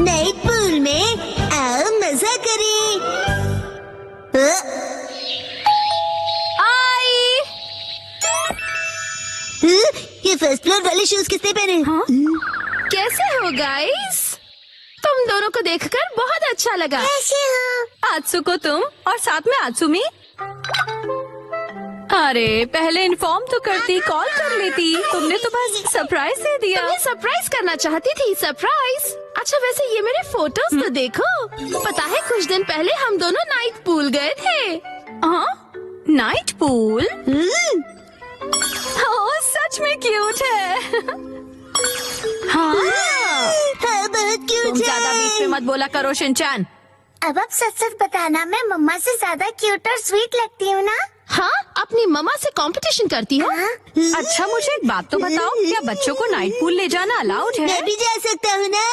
Night pool में आओ मजा करें। आई। ये फर्स्ट फ्लोर वाले शूज किसने पहने? कैसे हो गाइस? तुम दोनों को देखकर बहुत अच्छा लगा। कैसे हो? आत्सुको तुम और साथ में आत्सुमी। अरे पहले इन्फॉर्म तो करती, कॉल कर लेती। तुमने तो बस सरप्राइज दे दिया। तुम्हें सरप्राइज करना चाहती थी। सरप्राइज? अच्छा वैसे ये मेरे फोटोज तो देखो। पता है कुछ दिन पहले हम दोनों नाइट पूल गए थे। हाँ नाइट पूल? ओह सच में क्यूट है। हाँ बहुत क्यूट तुम ज्यादा बीच में मत बोला करो शिनचैन। अब आप सच सच बताना, मैं मम्मा से ज्यादा क्यूट और स्वीट लगती हूँ ना? हाँ अपनी मम्मा से कंपटीशन करती हो? अच्छा मुझे एक बात तो बताओ, क्या बच्चों को नाइट पूल ले जाना अलाउड है? मैं भी जा सकता हूँ ना?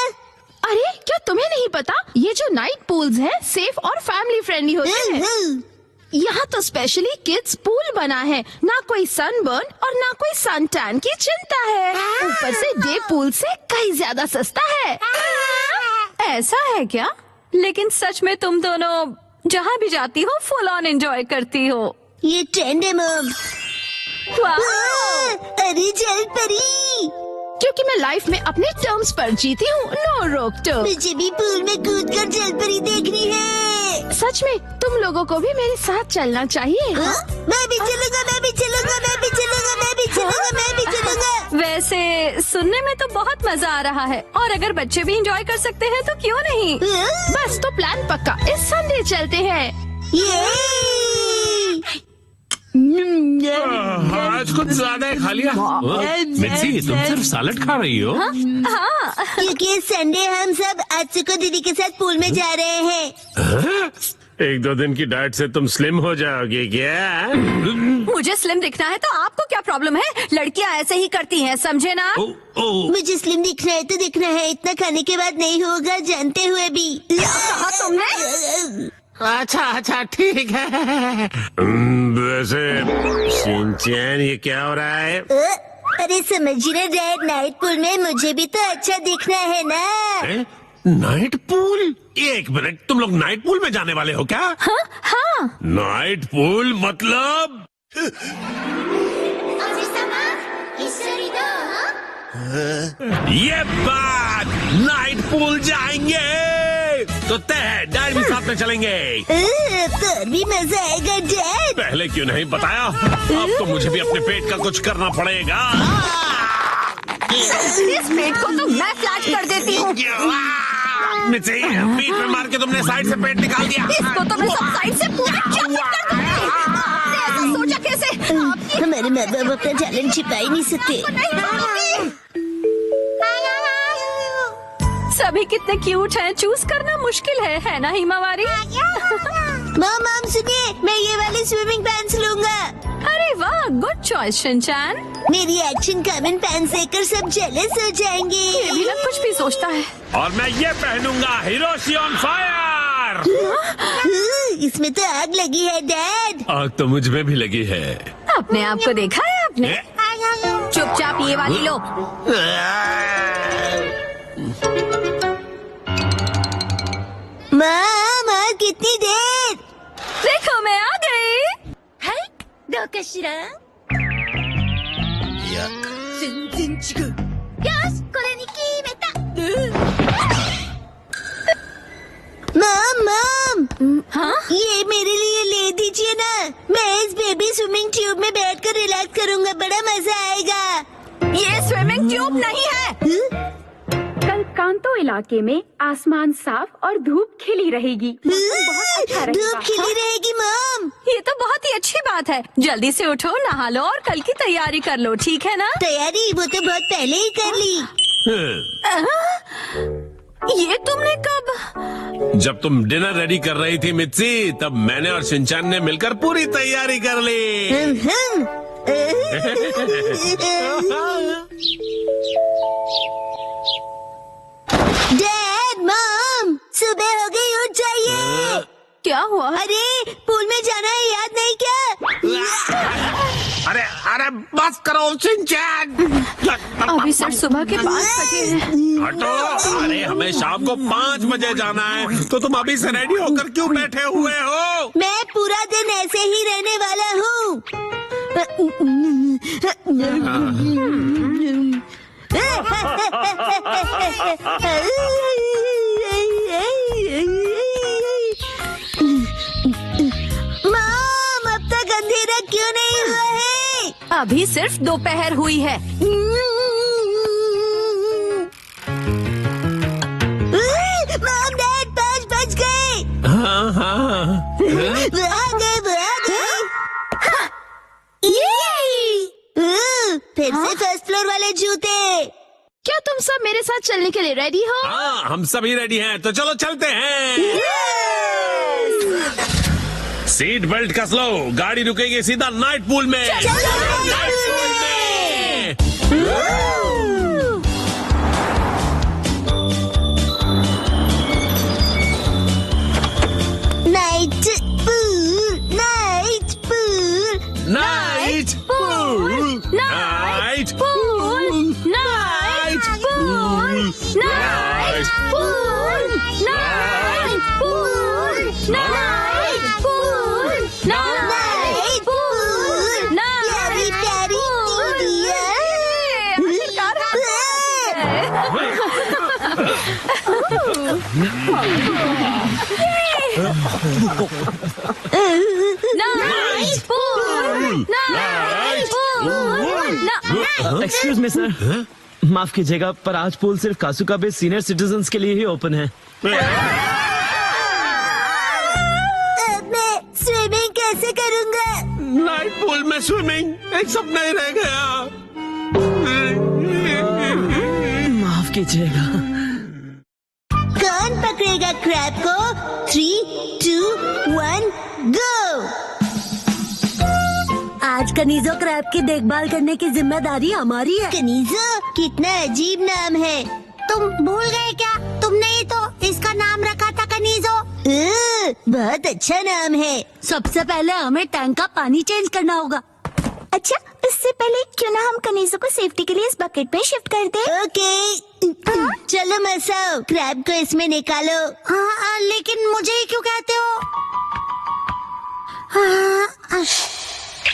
अरे क्या तुम्हें नहीं पता, ये जो नाइट पूल्स हैं सेफ और फैमिली फ्रेंडली होते हैं। यहाँ तो स्पेशली किड्स पूल बना है, ना कोई सनबर्न और ना कोई सन टैन की चिंता है। ऊपर से डे पूल से कहीं ज्यादा सस्ता है। ऐसा है क्या? लेकिन सच में तुम दोनों जहाँ भी जाती हो फुल ऑन एंजॉय करती हो। ये ट्रेंड है मम। अरे जल परी, क्योंकि मैं लाइफ में अपने टर्म्स पर जीती हूँ, नो रोक टोक। मुझे भी पूल में कूद कर जल परी देखनी है। सच में तुम लोगों को भी मेरे साथ चलना चाहिए। मैं भी चलूंगा, मैं भी चलूंगा, मैं भी चलूंगा, मैं भी चलूंगा, मैं भी चलूंगा। वैसे सुनने में तो बहुत मजा आ रहा है, और अगर बच्चे भी एंजॉय कर सकते हैं तो क्यों नहीं। बस तो प्लान पक्का, इस संडे चलते हैं। आज कुछ ज्यादा ही खा लिया। मिर्ची तुम सिर्फ सैलेड खा रही हो? हाँ क्योंकि संडे हम सब आत्सुको दीदी के साथ पूल में जा रहे हैं। एक दो दिन की डाइट से तुम स्लिम हो जाओगी क्या? मुझे स्लिम दिखना है तो आपको क्या प्रॉब्लम है? लड़कियां ऐसे ही करती हैं, समझे ना? मुझे स्लिम दिखना है तो दिखना है, इतना खाने के बाद नहीं होगा, जानते हुए भी। कहा तुमने? अच्छा ठीक है। वैसे शिनचैन ये क्या हो रहा है? अरे समझिए ना डैड, नाइट पूल में मुझे भी तो अच्छा दिखना है ना। Night pool? एक मिनट, तुम लोग नाइट पूल में जाने वाले हो क्या? हाँ। नाइट पूल मतलब? ये बात, नाइट पूल जाएंगे तो तय है, डैड भी साथ में चलेंगे। तो भी मजा आएगा डैड। पहले क्यों नहीं बताया? अब तो मुझे भी अपने पेट का कुछ करना पड़ेगा। इस पेट को तो मैं फ्लैट कर देती हूँ। बीच में मार के तुमने साइड से पेट निकाल दिया। इसको तो मैं सब साइड से पूरा चपट कर दूंगी। आपने ऐसा सोचा कैसे? हमारे माँ बाप अपना टैलेंट छिपा ही नहीं सकते। सभी कितने क्यूट हैं, चूज करना मुश्किल है ना हिमावारी? मॉम सुनिए, मैं ये वाली स्विमिंग पैंट्स लूंगा। अरे वाह, गुड चॉइस शिनचैन। मेरी एक्शन कॉमन पैंट्स देखकर सब जेलस हो जाएंगे। ये भी ना कुछ भी सोचता है। और मैं ये पहनूंगा, हिरोशी ऑन फायर। इसमें तो आग लगी है डैड। आग तो मुझ में भी लगी है। अपने आप को देखा है आपने? चुपचाप ये वाली लो। माँ कितनी देर? देखो मैं आ गई। मॉम हाँ? ये मेरे लिए ले दीजिए ना। मैं इस बेबी स्विमिंग ट्यूब में बैठकर रिलैक्स करूंगा, बड़ा मजा आएगा। ये स्विमिंग ट्यूब नहीं है। कल कांतो इलाके में आसमान साफ और धूप खिली रहेगी। मौसम बहुत अच्छा रहेगा। धूप खिली रहेगी मॉम। ये तो बहुत ही अच्छी बात है। जल्दी से उठो, नहा लो और कल की तैयारी कर लो, ठीक है ना? तैयारी वो तो बहुत पहले ही कर ली। ये तुमने कब? जब तुम डिनर रेडी कर रही थी मित्सी, तब मैंने और शिनचैन ने मिलकर पूरी तैयारी कर ली। डैड मॉम सुबह हो गई, उठ जाइए। क्या हुआ? अरे पूल में जाना है, याद नहीं क्या? अरे अरे बस करो शिनचैन। अभी सिर्फ सुबह के 5 बजे हैं। हटो। अरे हमें शाम को 5 बजे जाना है, तो तुम अभी से रेडी होकर क्यों बैठे हुए हो? मैं पूरा दिन ऐसे ही रहने वाला हूँ। मॉम, अब तक अंधेरा क्यों नहीं हुआ है? अभी सिर्फ दोपहर हुई है। मॉम डैड 5 बज गए। हाँ हाँ। वो आ गए। फिर से फर्स्ट फ्लोर वाले जूते। क्या तुम सब मेरे साथ चलने के लिए रेडी हो? हाँ, हम सभी रेडी हैं, तो चलो चलते हैं। सीट बेल्ट कस लो, गाड़ी रुकेगी सीधा नाइट पूल में। नाइट पूल में। Night pool, night pool, night pool, night pool, night pool, night pool, night pool, night pool, night pool, प्यारी प्यारी दीदिया। Night pool, night pool. Excuse me sir, माफ कीजिएगा पर आज पूल सिर्फ कासुका बे सीनियर सिटीजन्स के लिए ही ओपन है। मैं स्विमिंग कैसे करूँगा? नाइट पूल में स्विमिंग एक सपना ही रह गया। माफ कीजिएगा। कौन पकड़ेगा क्रैब को? 3, 2, 1 गो। आज कनीजो क्रैब की देखभाल करने की जिम्मेदारी हमारी है। कनीजो कितना अजीब नाम है। तुम भूल गए क्या? तुमने ही तो इसका नाम रखा था कनीजो। बहुत अच्छा नाम है। सबसे पहले हमें टैंक का पानी चेंज करना होगा। अच्छा, इससे पहले क्यों ना हम कनीजों को सेफ्टी के लिए इस बकेट में शिफ्ट कर दें? ओके। चलो मसाओ, क्रैब को इसमें निकालो। हाँ, लेकिन मुझे ही क्यों कहते हो?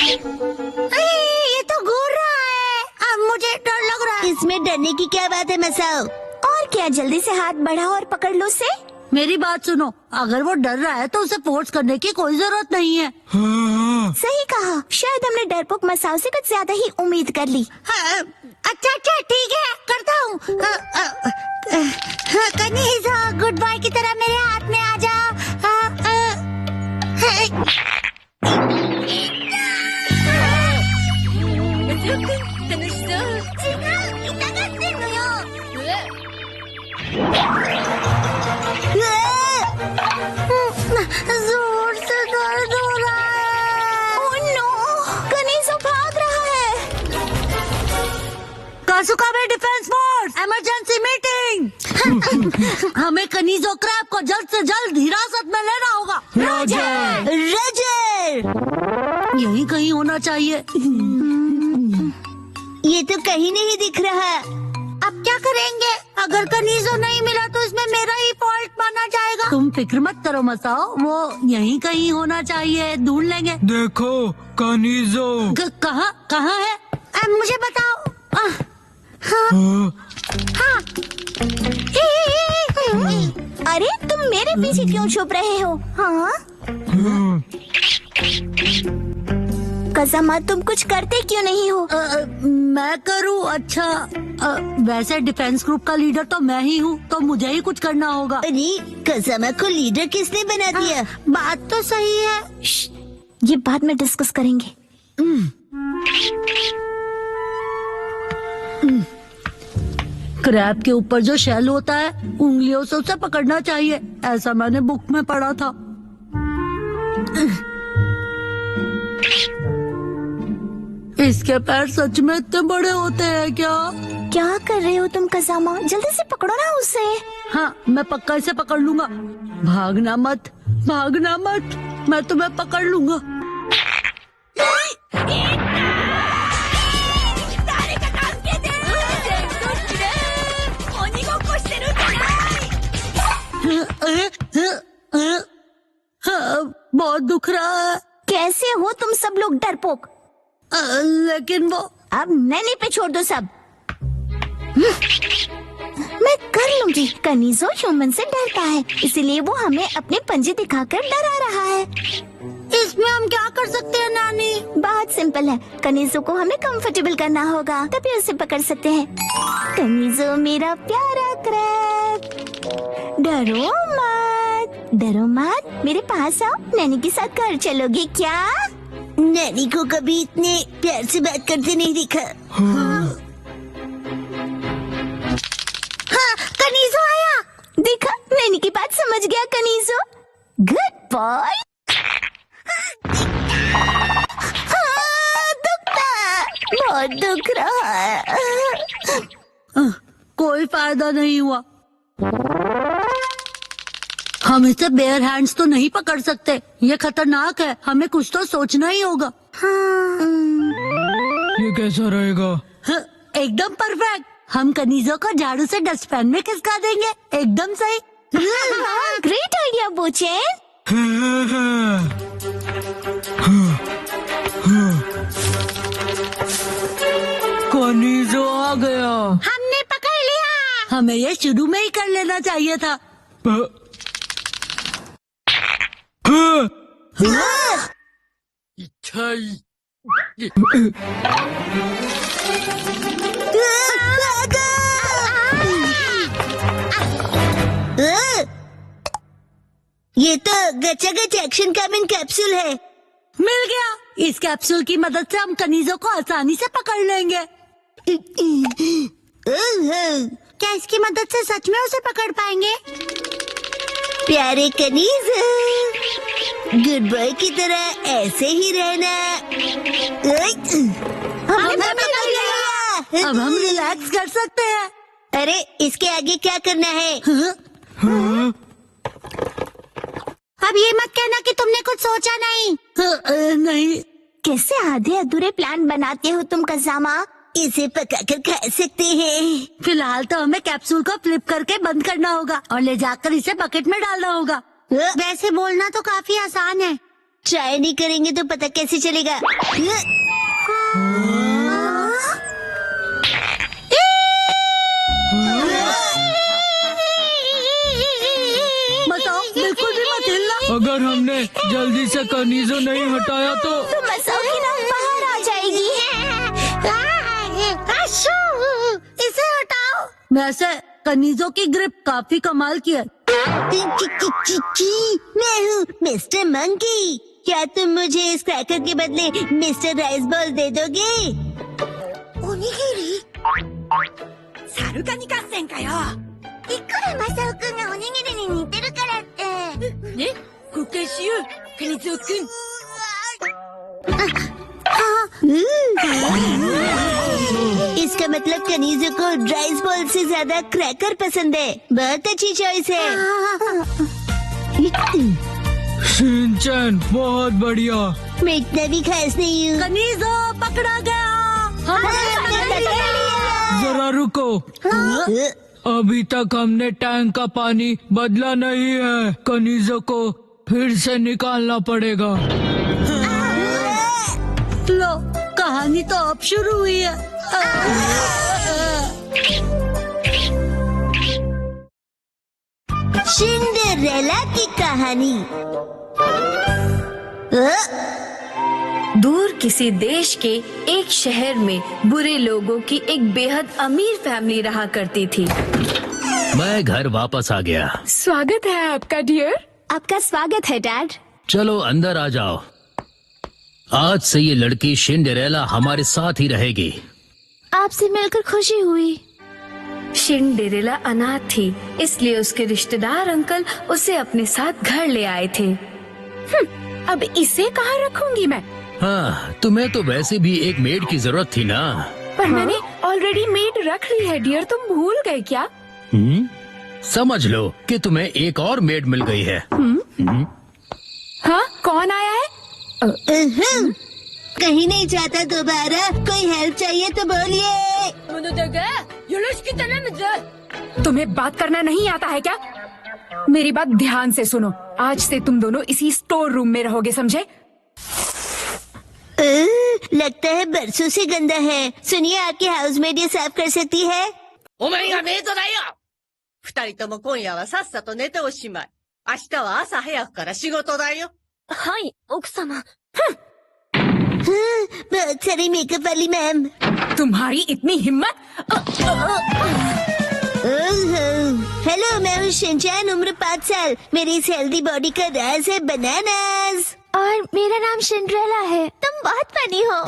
ये तो घूर रहा है। अब मुझे डर लग रहा है। इसमें डरने की क्या बात है मसाओ? और क्या, जल्दी से हाथ बढ़ाओ और पकड़ लो उसे। मेरी बात सुनो, अगर वो डर रहा है तो उसे फोर्स करने की कोई जरूरत नहीं है। सही कहा, शायद हमने डरपोक मसाओ से कुछ ज्यादा ही उम्मीद कर ली। अच्छा ठीक है, करता हूँ। कनीज़ो, गुड बॉय की तरह मेरे हाथ में आ जाओ। जोर से दर्द हो रहा है। ओह नो, कनीज़ो भाग रहा है। कासुका में डिफेंस फोर्स, इमरजेंसी मीटिंग। हमें कनीजो क्रैब को जल्द से जल्द हिरासत में लेना होगा। रॉजर! यही कहीं होना चाहिए। ये तो कहीं नहीं दिख रहा। अब क्या करेंगे? अगर कनीजो नहीं मिला तो इसमें मेरा ही फॉल्ट माना जाएगा। तुम फिक्र मत करो मसाओ, वो यहीं कहीं होना चाहिए, ढूंढ लेंगे। देखो कनीजो। कहाँ है? मुझे बताओ। हाँ। अरे तुम मेरे पीछे क्यों छुप रहे हो? हाँ? कज़ामा, तुम कुछ करते क्यों नहीं हो? मैं करूँ? अच्छा, वैसे डिफेंस ग्रुप का लीडर तो मैं ही हूँ, तो मुझे ही कुछ करना होगा। अरे कज़ामा को लीडर किसने बना दिया? बात तो सही है। ये बाद में डिस्कस करेंगे। क्रैब के ऊपर जो शेल होता है, उंगलियों से उसे पकड़ना चाहिए, ऐसा मैंने बुक में पढ़ा था। इसके पैर सच में इतने बड़े होते हैं क्या? क्या कर रहे हो तुम कज़ामा? जल्दी से पकड़ो ना उसे। हाँ, मैं पक्का इसे पकड़ लूंगा। भागना मत, भागना मत, मैं तुम्हें पकड़ लूंगा। बहुत दुख रहा है। कैसे हो तुम सब लोग डरपोक? लेकिन वो अब नैनी पे छोड़ दो सब। मैं कर लूंगी। कनीज़ो ह्यूमन से डरता है, इसलिए वो हमें अपने पंजे दिखाकर डरा रहा है। इसमें हम क्या कर सकते हैं नानी? बहुत सिंपल है। कनीज़ो को हमें कंफर्टेबल करना होगा, तभी उसे पकड़ सकते हैं। कनीज़ो मेरा प्यारा क्रैक, डरो मत, डरो मत। मेरे पास आओ, नैनी के साथ घर चलोगी क्या? नैनी को कभी इतने प्यार से बात करते नहीं देखा। हाँ, कनीज़ो आया। देखा, नैनी की बात समझ गया कनीज़ो। Good boy. बहुत दुख रहा है। कोई फायदा नहीं हुआ। हम इसे बेयर हैंड्स तो नहीं पकड़ सकते, ये खतरनाक है। हमें कुछ तो सोचना ही होगा। ये कैसा रहेगा? एकदम परफेक्ट। हम कनीज़ो को झाड़ू से डस्टबिन में खिसका देंगे। एकदम सही। Great idea बोचे। कनीज़ो आ गया। हमने पकड़ लिया। हमें ये शुरू में ही कर लेना चाहिए था। ये तो गचा-गच एक्शन कमिंग कैप्सूल है। मिल गया। इस कैप्सूल की मदद से हम कनीज़ो को आसानी से पकड़ लेंगे। क्या इसकी मदद से सच में उसे पकड़ पाएंगे? प्यारे कनीज़ो, गुड बॉय की तरह ऐसे ही रहना। हमने पकड़ लिया। अब हम रिलैक्स कर सकते हैं। अरे, इसके आगे क्या करना है? अब ये मत कहना कि तुमने कुछ सोचा नहीं। नहीं। कैसे आधे अधूरे प्लान बनाते हो तुम कज़ामा? इसे पकाकर खा सकते हैं। फिलहाल तो हमें कैप्सूल को फ्लिप करके बंद करना होगा और ले जाकर इसे बकेट में डालना होगा। वैसे बोलना तो काफी आसान है। ट्राई नहीं करेंगे तो पता कैसे चलेगा? बताओ, बिल्कुल भी मत हिलना। अगर हमने जल्दी से कनीज़ो नहीं हटाया तो मसाओ ना बाहर आ जाएगी। इसे हटाओ। वैसे कनीज़ो की ग्रिप काफी कमाल की है। मैं हूँ मिस्टर मंकी। क्या तुम मुझे इस क्रैकर के बदले मिस्टर राइस बॉल दे दोगे? ओनिगिरी? सारुकाに合戦かよ。いくらマサオくんがおにぎりに似てるからって。ね、交換しよう、カニゾウくん。इसका मतलब कनीज़ो को राइस बॉल से ज्यादा क्रैकर पसंद है। बहुत अच्छी चॉइस है। शिनचैन, बहुत बढ़िया। मैं इतना भी खास नहीं हूँ। कनीज़ो पकड़ा गया। जरा रुको। अभी तक हमने टैंक का पानी बदला नहीं है। कनीज़ो को फिर से निकालना पड़ेगा। लो, कहानी तो अब शुरू हुई है। सिंड्रेला की कहानी। दूर किसी देश के एक शहर में बुरे लोगों की एक बेहद अमीर फैमिली रहा करती थी। मैं घर वापस आ गया। स्वागत है आपका डियर। आपका स्वागत है डैड। चलो अंदर आ जाओ। आज से ये लड़की सिंड्रेला हमारे साथ ही रहेगी। आपसे मिलकर खुशी हुई। सिंड्रेला अनाथ थी, इसलिए उसके रिश्तेदार अंकल उसे अपने साथ घर ले आए थे। अब इसे कहाँ रखूंगी मैं? हाँ, तुम्हें तो वैसे भी एक मेड की जरूरत थी ना। पर मैंने ऑलरेडी मेड रख ली है डियर, तुम भूल गए क्या? समझ लो कि तुम्हें एक और मेड मिल गई है। हाँ, कौन आया है? कहीं नहीं जाता दोबारा। कोई हेल्प चाहिए तो बोलिए। तुम्हें बात करना नहीं आता है क्या? मेरी बात ध्यान से सुनो, आज से तुम दोनों इसी स्टोर रूम में रहोगे, समझे? लगता है बरसों से गंदा है। सुनिए, आपकी हाउसमेड ये साफ कर सकती है? お前がメイドだよ。二人とも今夜はさっさと寝ておしまい。明日は朝早くから仕事だよ。はい、奥様。बहुत सारी मेकअप वाली मैम। तुम्हारी इतनी हिम्मत? हेलो, मैं हूँ शिनचैन, उम्र 5 साल। मेरी इस हेल्दी बॉडी का राज है बनानास। और मेरा नाम सिंड्रेला है। तुम बहुत फनी हो।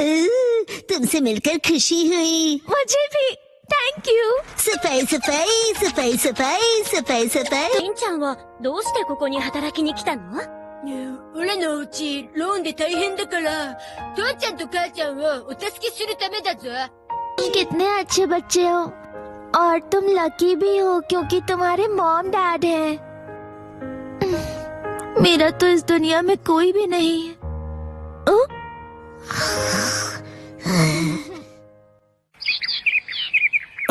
तुमसे मिलकर खुशी हुई। मुझे भी। Thank you. सफाई सफाई सफाई सफाई सफाई सफाई। しんちゃんはどうしてここに働きに来たの？俺のうちローンで大変だから父ちゃんと母ちゃんをお助けするためだぞ。 कितने अच्छे बच्चे हो और तुम लकी भी हो क्योंकि तुम्हारे मॉम डैड हैं। मेरा तो इस दुनिया में कोई भी नहीं है।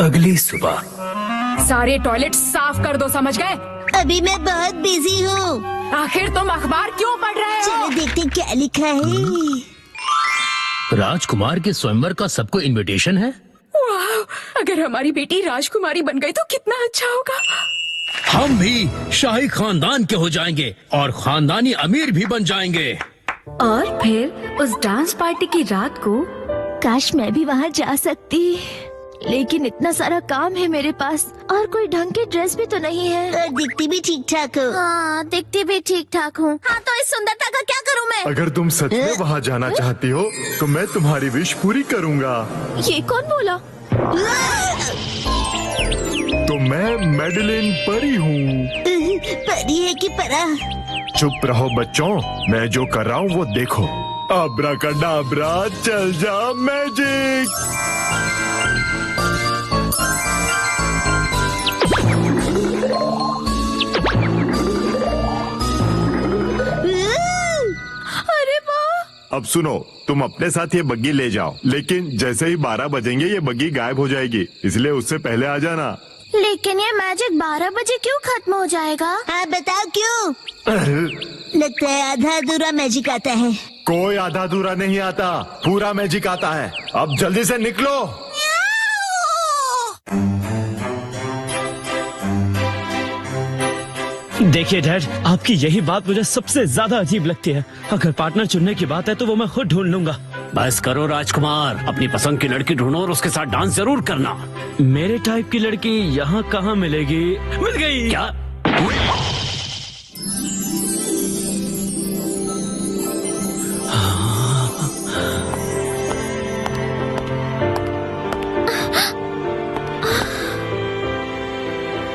अगली सुबह सारे टॉयलेट साफ कर दो, समझ गए? अभी मैं बहुत बिजी हूँ। आखिर तुम अखबार क्यों पढ़ रहे हो? चलो देखते क्या लिखा है। राजकुमार के स्वयंवर का सबको इनविटेशन है। वाह, अगर हमारी बेटी राजकुमारी बन गई तो कितना अच्छा होगा। हम भी शाही खानदान के हो जाएंगे और खानदानी अमीर भी बन जाएंगे। और फिर उस डांस पार्टी की रात को काश मैं भी वहाँ जा सकती, लेकिन इतना सारा काम है मेरे पास और कोई ढंग की ड्रेस भी तो नहीं है। और दिखती भी ठीक ठाक हो। हाँ, दिखती भी ठीक ठाक हूँ। हाँ, तो इस सुंदरता का क्या करूँ मैं? अगर तुम सच में वहाँ जाना चाहती हो तो मैं तुम्हारी विश पूरी करूँगा। ये कौन बोला? तो मैं मैडलिन परी हूँ। परी है कि परा? चुप रहो बच्चों, मैं जो कर रहा हूँ वो देखो। अब्राकडाब्रा, चल जा मैजिक। अरे वाह! अब सुनो, तुम अपने साथ ये बग्गी ले जाओ, लेकिन जैसे ही 12 बजेंगे ये बग्गी गायब हो जाएगी, इसलिए उससे पहले आ जाना। लेकिन ये मैजिक 12 बजे क्यों खत्म हो जाएगा? हाँ, बताओ क्यों? लगता है आधा अधूरा मैजिक आता है। कोई आधा अधूरा नहीं आता, पूरा मैजिक आता है। अब जल्दी से निकलो। देखिए डैड, आपकी यही बात मुझे सबसे ज्यादा अजीब लगती है। अगर पार्टनर चुनने की बात है तो वो मैं खुद ढूंढ लूंगा। बस करो राजकुमार, अपनी पसंद की लड़की ढूंढो और उसके साथ डांस जरूर करना। मेरे टाइप की लड़की यहाँ कहाँ मिलेगी? मिल गई। क्या?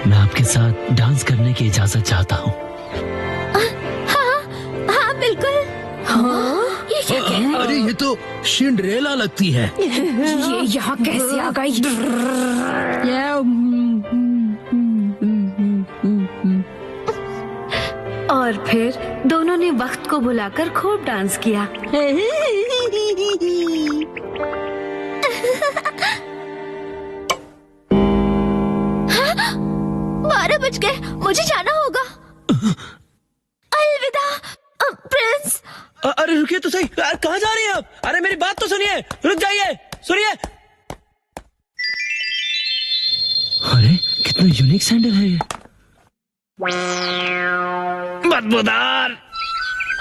मैं आपके साथ डांस करने की इजाजत चाहता हूँ। हाँ बिल्कुल। अरे ये तो सिंड्रेला लगती है। ये यहाँ कैसे आ गई? और फिर दोनों ने वक्त को बुलाकर खूब डांस किया। 12 बज गए, मुझे जाना होगा। अलविदा प्रिंस। अरे रुकिए तो सही, कहाँ जा रही हैं आप? अरे मेरी बात तो सुनिए, रुक जाइए, सुनिए। अरे कितना यूनिक सैंडल है ये। बदबूदार।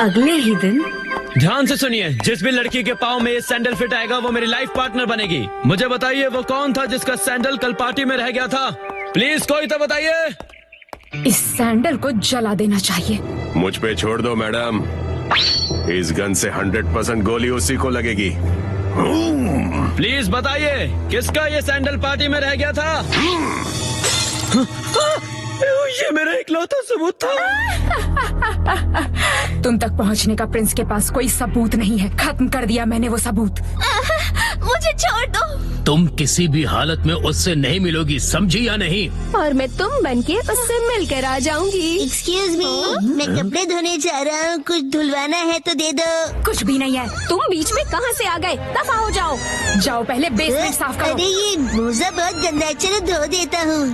अगले ही दिन ध्यान से सुनिए, जिस भी लड़की के पाँव में ये सैंडल फिट आएगा वो मेरी लाइफ पार्टनर बनेगी। मुझे बताइए वो कौन था जिसका सैंडल कल पार्टी में रह गया था? प्लीज कोई तो बताइए। इस सैंडल को जला देना चाहिए। मुझ पे छोड़ दो मैडम, इस गन से 100% गोली उसी को लगेगी। प्लीज बताइए किसका ये सैंडल पार्टी में रह गया था? ये मेरा इकलौता सबूत था। तुम तक पहुंचने का प्रिंस के पास कोई सबूत नहीं है। खत्म कर दिया मैंने वो सबूत। मुझे छोड़ दो। तुम किसी भी हालत में उससे नहीं मिलोगी, समझी या नहीं? और मैं तुम बनके उससे मिलकर आ जाऊंगी। एक्सक्यूज मी, मैं कपड़े धोने जा रहा हूँ, कुछ धुलवाना है तो दे दो। कुछ भी नहीं है। तुम बीच में कहाँ से आ गए? दफा हो जाओ। जाओ पहले बेसमेंट साफ करो। अरे ये मोजा बहुत गंदा है, चलो धो देता हूँ।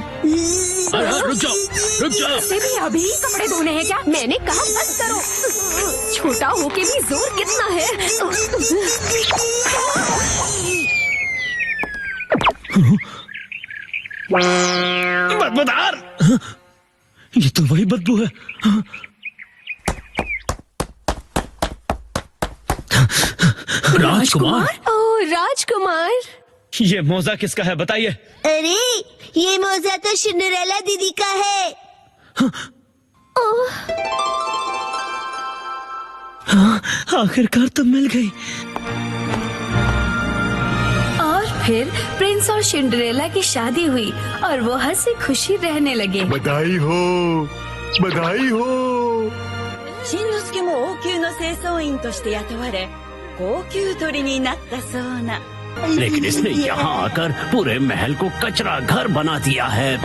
रुक जाओ, रुक जाओ। से भी अभी कपड़े धोने हैं क्या? मैंने कहा बस करो। छोटा होके भी जोर कितना है। बदबूदार, ये तो वही बदबू है। राजकुमार। ओह राजकुमार, ये मोजा किसका है बताइए? अरे ये मोजा तो सिंड्रेला दीदी का है। आखिरकार तो मिल गई। और फिर प्रिंस और सिंड्रेला की शादी हुई और वो हंसी खुशी रहने लगे। बधाई हो, बधाई हो। しんのすけも王宮の清掃員として雇われ高級鳥になったそうな。 लेकिन इसने यहाँ आकर पूरे महल को कचरा घर बना दिया है।